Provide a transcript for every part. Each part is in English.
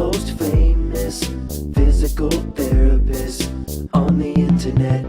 most famous physical therapist on the internet.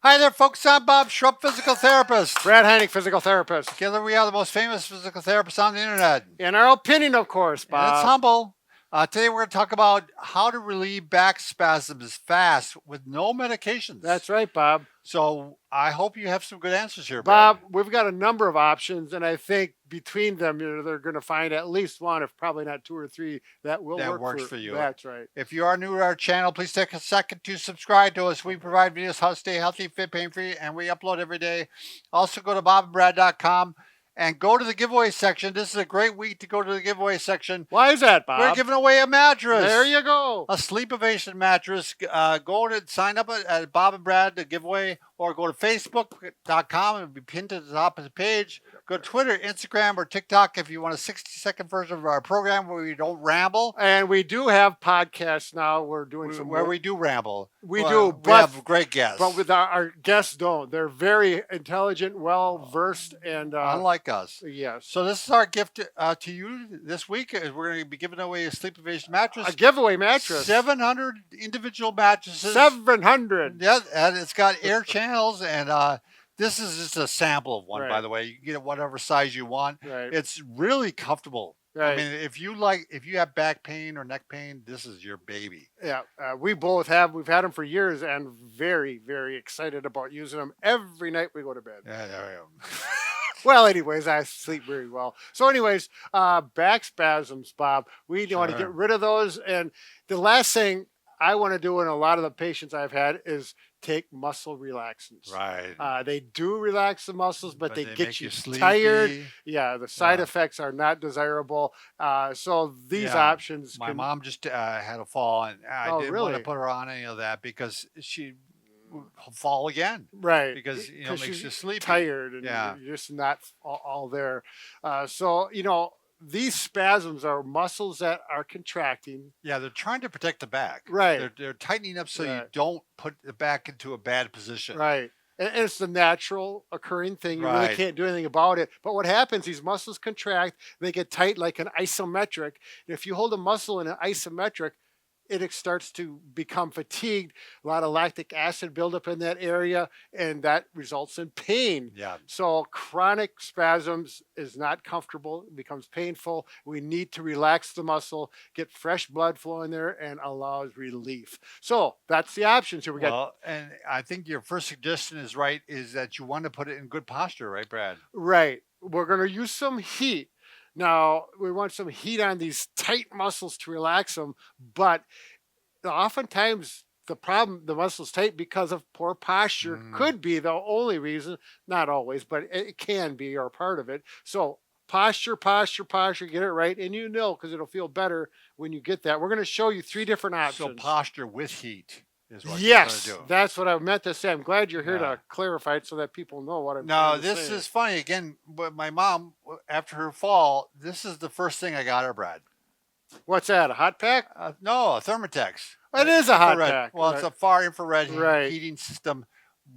Hi there, folks. I'm Bob Schrupp, physical therapist. Brad Heineck, physical therapist. Together we are the most famous physical therapists on the internet. In our opinion, of course, And Bob. it's humble. Today we're going to talk about how to relieve back spasms fast with no medications. That's right, Bob. So I hope you have some good answers here, Bob, Brad. we've got a number of options, and I think between them, they're going to find at least one, if probably not two or three, that works for you. That's right. If you are new to our channel, please take a second to subscribe to us. We provide videos how to stay healthy, fit, pain-free, and we upload every day. Also go to bobandbrad.com. And go to the giveaway section. This is a great week to go to the giveaway section. Why is that, Bob? We're giving away a mattress. There you go. A Sleepovation mattress. Go to sign up at Bob and Brad to giveaway, or go to facebook.com and it'll be pinned to the top of the page. Go to Twitter, Instagram, or TikTok if you want a 60-second version of our program where we don't ramble. And we do have podcasts now. We're doing some where we do ramble. We do, we have great guests. But with our guests don't. They're very intelligent, well-versed, and unlike us. Yes. So this is our gift to you this week. We're going to be giving away a Sleepovation mattress. A giveaway mattress. 700 individual mattresses. 700. Yeah, and it's got air channels, and this is just a sample of one, by the way. You can get it whatever size you want. Right. It's really comfortable. Right. I mean, if you have back pain or neck pain, this is your baby. Yeah, we both have. We've had them for years, and very, very excited about using them every night we go to bed. Yeah, there we go. Well, anyways, I sleep very well. So anyways, back spasms, Bob. We want to get rid of those. And the last thing I want to do in a lot of the patients I've had is take muscle relaxants. Right. They do relax the muscles, but they get you sleepy. tired. Yeah, the side effects are not desirable. So these options. My mom just had a fall, and I didn't want to put her on any of that because she fall again, right? Because it makes you sleepy, tired, and you're just not all there. So these spasms are muscles that are contracting. Yeah, they're trying to protect the back. Right. They're tightening up so you don't put the back into a bad position. Right. And it's the natural occurring thing. You really can't do anything about it. But what happens, these muscles contract, they get tight like an isometric. And if you hold a muscle in an isometric, it starts to become fatigued, a lot of lactic acid buildup in that area, and that results in pain. Yeah. So chronic spasms is not comfortable. It becomes painful. We need to relax the muscle, get fresh blood flow in there, and allows relief. So that's the options here. And I think your first suggestion is right, is that you want to put it in good posture, right, Brad? Right. We're going to use some heat. Now, we want some heat on these tight muscles to relax them, but oftentimes the problem, the muscle's tight because of poor posture could be the only reason, not always, but it can be or part of it. So posture, get it right, and because it'll feel better when you get that. We're going to show you three different options. So posture with heat. Yes, that's what I meant to say. I'm glad you're here to clarify it so that people know what I'm saying. No, this is funny. Again, my mom, after her fall, this is the first thing I got her, Brad. What's that, a hot pack? No, a Thermatex. It is a hot pack. Well, it's a far infrared heating system.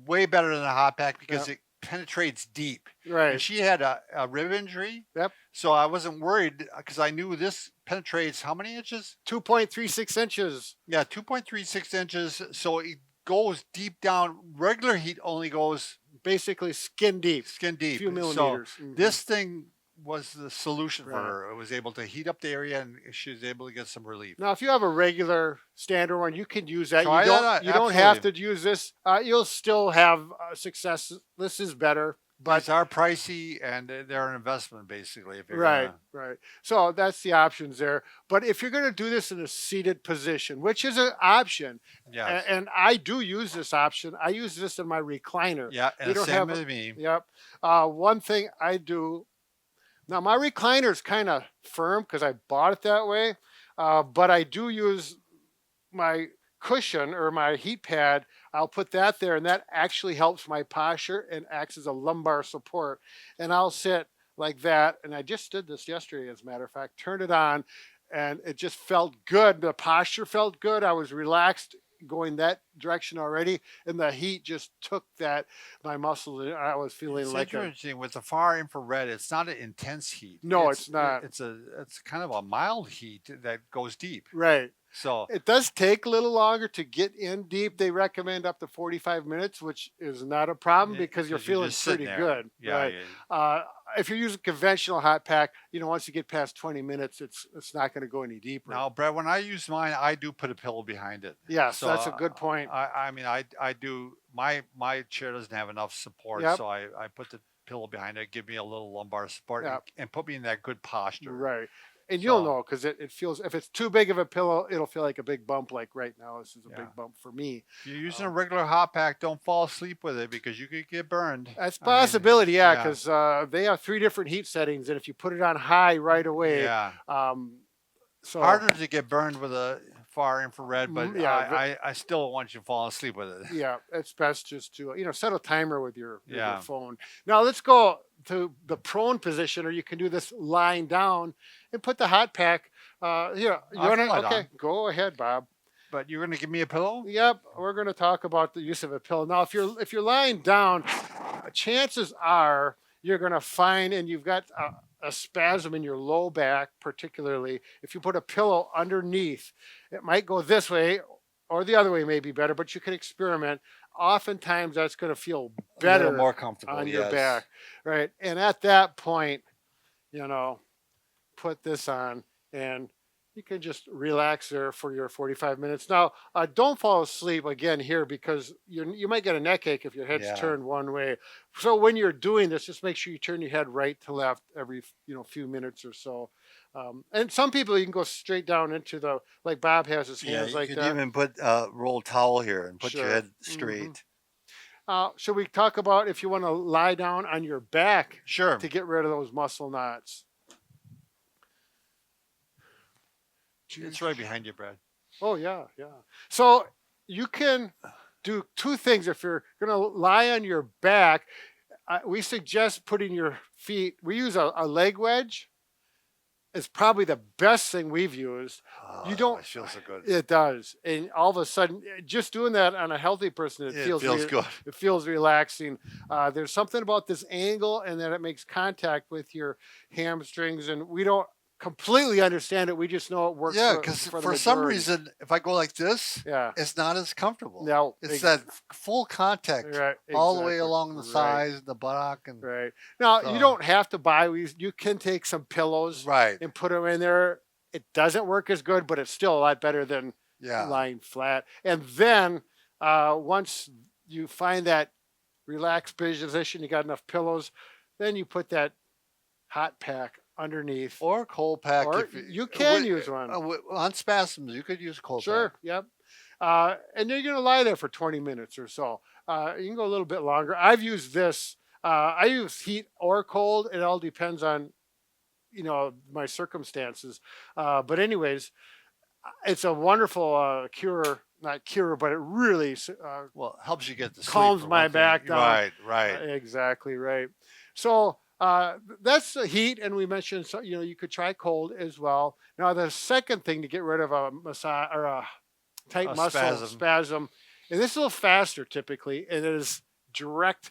Way better than a hot pack because it penetrates deep. Right. And she had a rib injury. Yep. So I wasn't worried because I knew this penetrates how many inches? 2.36 inches. Yeah, 2.36 inches. So it goes deep down. Regular heat only goes basically skin deep. A few millimeters. So this thing was the solution for her. It was able to heat up the area, and she was able to get some relief. Now, if you have a regular standard one, you can use that. You don't have to use this. You'll still have success. This is better. But these are pricey, and they're an investment, basically. If you're right. So that's the options there. But if you're going to do this in a seated position, which is an option, and I do use this option. I use this in my recliner. Yeah, and same with me. Yep. One thing I do. Now, my recliner is kind of firm because I bought it that way, but I do use my cushion or my heat pad. I'll put that there, and that actually helps my posture and acts as a lumbar support. And I'll sit like that, and I just did this yesterday, as a matter of fact, turned it on, and it just felt good. The posture felt good. I was relaxed going that direction already, and the heat just took my muscles. And I was feeling It's like interesting with the far infrared. It's not an intense heat. No, it's not. It's kind of a mild heat that goes deep. right. So It does take a little longer to get in deep. They recommend up to 45 minutes, which is not a problem yeah, because you're 'cause you're feeling just sitting pretty there. good. Yeah, Right. If you're using conventional hot pack, once you get past 20 minutes, it's not going to go any deeper. Now, Brett, when I use mine, I do put a pillow behind it. Yes, So that's a good point. I mean, I do. My chair doesn't have enough support, Yep. so I put the pillow behind it, give me a little lumbar support, Yep. and put me in that good posture. Right. And you'll So- know because it feels, if it's too big of a pillow, it'll feel like a big bump. Like right now, this is a Yeah. big bump for me. If you're using a regular hot pack, don't fall asleep with it because you could get burned. That's a I mean, possibility, yeah, yeah. because they have 3 different heat settings, and if you put it on high right away, Yeah, so harder to get burned with a far infrared, but Yeah, I still don't want you to fall asleep with it. yeah, it's best just to set a timer with your Yeah. phone. Now let's go to the prone position, or you can do this lying down and put the hot pack. Here, you I want can lie to? Okay, down. go ahead, Bob. But you're gonna give me a pillow? Yep, we're going to talk about the use of a pillow. Now, if you're lying down, chances are you're going to find, and you've got a spasm in your low back, particularly if you put a pillow underneath. It might go this way, or the other way may be better, but you can experiment. Oftentimes, that's going to feel A little better more comfortable on your yes. back, right? And at that point, put this on, and you can just relax there for your 45 minutes. Now, don't fall asleep again here because you might get a neck ache if your head's Yeah. turned one way. So when you're doing this, just make sure you turn your head right to left every few minutes or so. And some people, you can go straight down into like Bob has his Yeah, hands you like could that. even put a rolled towel here and put your Sure. head straight. Should we talk about if you want to lie down on your back Sure. to get rid of those muscle knots? It's right behind you, Brad. Oh yeah, yeah. So you can do 2 things if you're going to lie on your back. We suggest putting your feet. We use a leg wedge. It's probably the best thing we've used. Oh, You don't- It feels so good. It does, and all of a sudden, just doing that on a healthy person, it feels good. It feels relaxing. There's something about this angle, and that it makes contact with your hamstrings, and we don't completely understand it. We just know it works. Yeah, because the for some majority. reason, if I go like this, yeah, it's not as comfortable. no, It's that full contact right, all the way exactly. along the Right. sides, the buttock, and Right. Now, So- you don't have to buy these. You can take some pillows right. and put them in there. It doesn't work as good, but it's still a lot better than Yeah. lying flat. And then once you find that relaxed position, you got enough pillows, then you put that hot pack underneath. Or cold pack. Or if you can wi- use one. on Spasms. You could use cold Sure. pack. Yep. And you're going to lie there for 20 minutes or so. You can go a little bit longer. I've used this. I use heat or cold. It all depends on, my circumstances. But anyways, it's a wonderful cure. Not cure, but it really Well, it helps you get the Calms my back down. Right. Right. exactly right. So that's the heat, and we mentioned you could try cold as well. Now the second thing to get rid of a massage or a tight A muscle spasm. and this is a little faster typically, and it is direct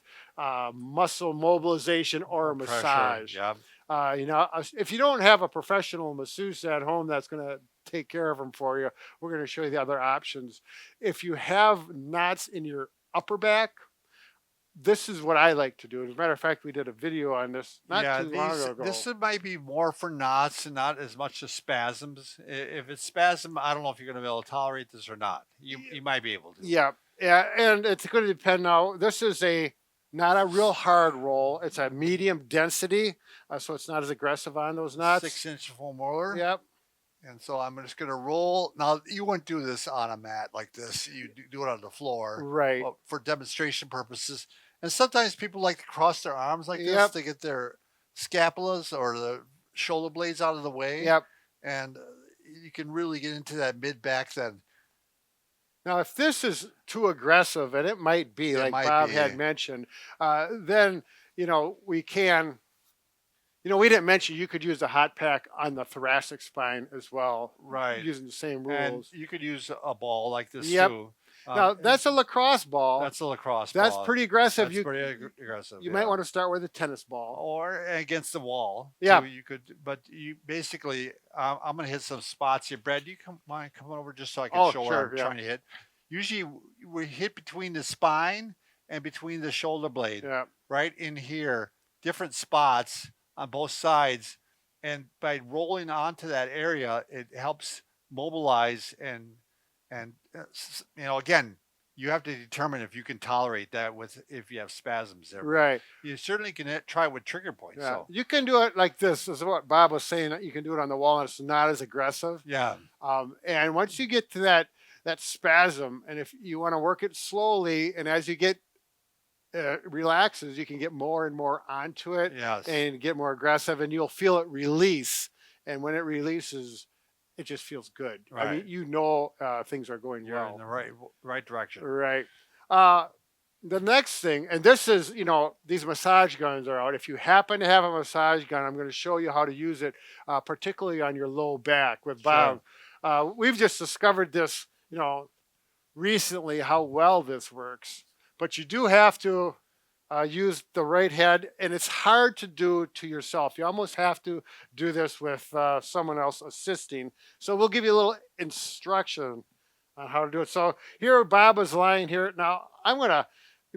muscle mobilization or a Pressure, massage. Yeah. If you don't have a professional masseuse at home that's going to take care of them for you, we're going to show you the other options. If you have knots in your upper back, this is what I like to do. As a matter of fact, we did a video on this not too long ago. This might be more for knots and not as much as spasms. If it's spasm, I don't know if you're going to be able to tolerate this or not. You might be able to. Yeah, and it's going to depend now. This is not a real hard roll. It's a medium density, so it's not as aggressive on those knots. 6-inch foam roller. Yep. And so I'm just going to roll. Now, you wouldn't do this on a mat like this. You do it on the floor. Right. Well, for demonstration purposes. And sometimes people like to cross their arms like this Yep. to get their scapulas or the shoulder blades out of the way. Yep. And you can really get into that mid back then. Now, if this is too aggressive, and it might be, It like might Bob be. had mentioned, then we can. We didn't mention you could use a hot pack on the thoracic spine as well, Right. using the same And rules. you could use a ball like this Yep. too. Now that's a lacrosse ball. That's a lacrosse That's ball. pretty aggressive. That's pretty aggressive. You might want to start with a tennis ball. Or against the wall. Yeah. too. You could, but you basically, I'm going to hit some spots here. Brad, you mind coming over just so I can show where I'm trying to hit. Usually we hit between the spine and between the shoulder blade. Yeah. Right in here, different spots on both sides. And by rolling onto that area, it helps mobilize and again, you have to determine if you can tolerate that if you have spasms there. Right. You certainly can try with trigger points. Yeah. So. You can do it like this. This is what Bob was saying. You can do it on the wall, and it's not as aggressive. Yeah. And once you get to that spasm, and if you want to work it slowly, and as you get relaxes, you can get more and more onto it, Yes. and get more aggressive, and you'll feel it release. And when it releases, it just feels good. Right. I mean, things are going You're well. in the right direction. Right. The next thing, and this is, these massage guns are out. If you happen to have a massage gun, I'm going to show you how to use it, particularly on your low back with Bob. We've just discovered this, recently, how well this works. But you do have to use the right head, and it's hard to do to yourself. You almost have to do this with someone else assisting. So we'll give you a little instruction on how to do it. So here Bob is lying here. Now I'm going to,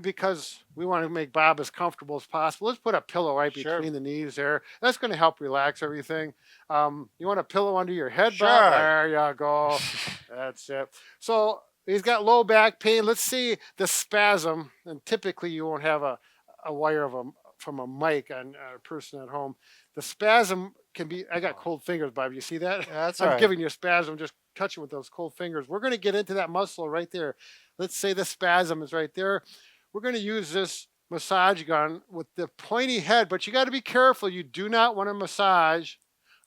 because we want to make Bob as comfortable as possible, let's put a pillow right between the knees there. That's going to help relax everything. You want a pillow under your head, Bob? There you go. That's it. So he's got low back pain. Let's see the spasm. And typically you won't have a wire from a mic on a person at home. The spasm can be, I got cold fingers, Bob. You see that? Yeah, that's I'm giving you a spasm, just touching with those cold fingers. We're going to get into that muscle right there. Let's say the spasm is right there. We're going to use this massage gun with the pointy head, but you got to be careful. You do not want to massage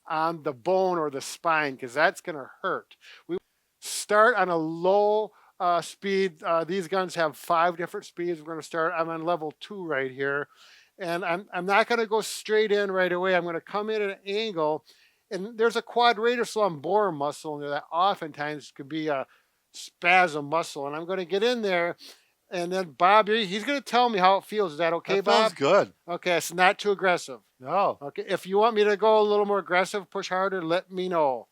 on the bone or the spine because that's going to hurt. We start on a low speed. These guns have 5 different speeds. We're going to start. I'm on level 2 right here. And I'm not going to go straight in right away. I'm going to come in at an angle. And there's a quadratus lumborum muscle in there that oftentimes could be a spasm muscle. And I'm going to get in there. And then Bob, he's going to tell me how it feels. Is that okay, Bob? That feels good. Okay, it's not too aggressive. No. Okay, if you want me to go a little more aggressive, push harder, let me know.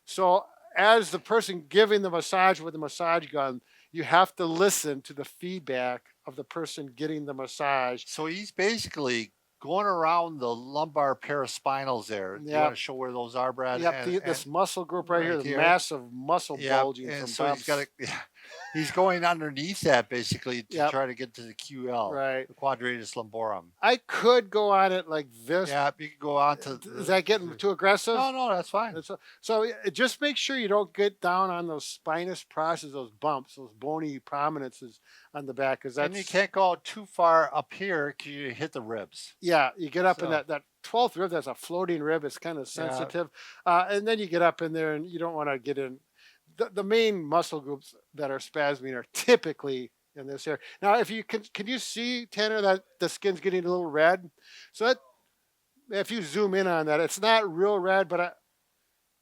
So as the person giving the massage with the massage gun, you have to listen to the feedback of the person getting the massage. So he's basically going around the lumbar paraspinals there. Do you want to show where those are, Brad? Yep, this muscle group right here, the massive muscle bulging from so Bob's. He's going underneath that basically to try to get to the QL, right? The quadratus lumborum. I could go on it like this. Yeah, you could go on to. Is that getting too aggressive? No, that's fine. So just make sure you don't get down on those spinous processes, those bumps, those bony prominences on the back, because that's. And you can't go too far up here because you hit the ribs. Yeah, you get up in that 12th rib. That's a floating rib. It's kind of sensitive, and then you get up in there, and you don't want to get in. The main muscle groups that are spasming are typically in this area. Now, if you can you see, Tanner, that the skin's getting a little red? So that, if you zoom in on that, it's not real red, but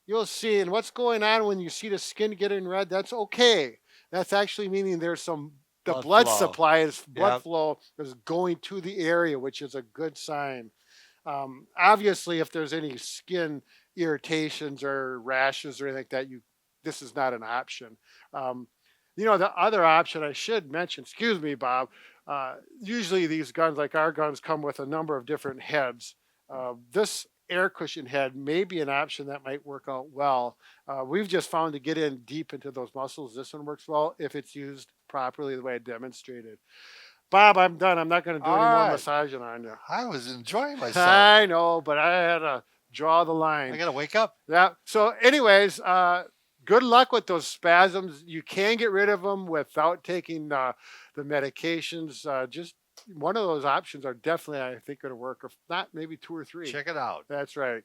you'll see. And what's going on when you see the skin getting red? That's okay. That's actually meaning there's some blood flow is going to the area, which is a good sign. Obviously, if there's any skin irritations or rashes or anything like that, this is not an option. The other option I should mention, excuse me, Bob, usually these guns, like our guns, come with a number of different heads. This air cushion head may be an option that might work out well. We've just found to get in deep into those muscles, this one works well if it's used properly the way I demonstrated. Bob, I'm done. I'm not going to do any more massaging on you. I was enjoying myself. I know, but I had to draw the line. I got to wake up. Yeah. So anyways, good luck with those spasms. You can get rid of them without taking the medications. Just one of those options are definitely, I think, going to work. If not, maybe 2 or 3. Check it out. That's right.